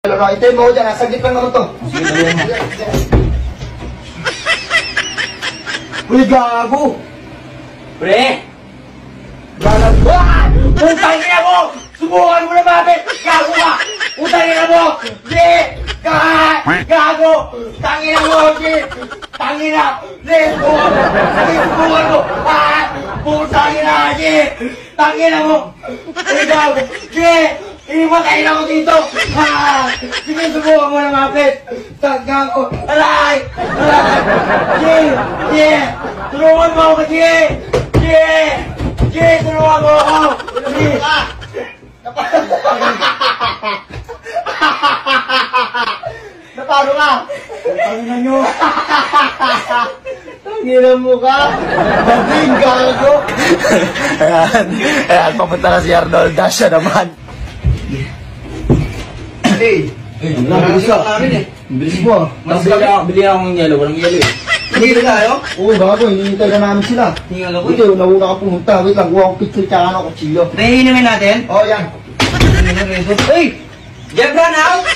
Ito mo dyan, nasa gitna naman to. Uy, gago! Pre! Galag ba? Putang ina mo! Subukan mo na mabit! Gago ka! Putang ina mo! Di! Gago! Tangina mo! Di! Tangina! Di! Subukan mo! Putang ina! Di! Tangina mo! Di! Gago! Di! Iimatay na ako dito! Sige, subukan mo na mabit! Gago! Alay! Alay! Di! Di! Tulungan mo ako! Di! Di! Di! Tulungan mo ako! Di! Naparo ka? Tangina nyo! Tangina mo ka? Baging, gago! Ayan, papunta na si Arnold. Dasha naman. Hey! Bilis ka! Bilis mo. Mas bili akong yelo. Walang yelo eh. Hindi na tayo? Oo, gago. Hinihintay ka namin sila. Hingal ako Ito, nauna ka pumunta. Wait lang, kuha akong picture tsaka ng kutsilyo. Nahihinumin natin? Oh, yan. Hey! Jebra now!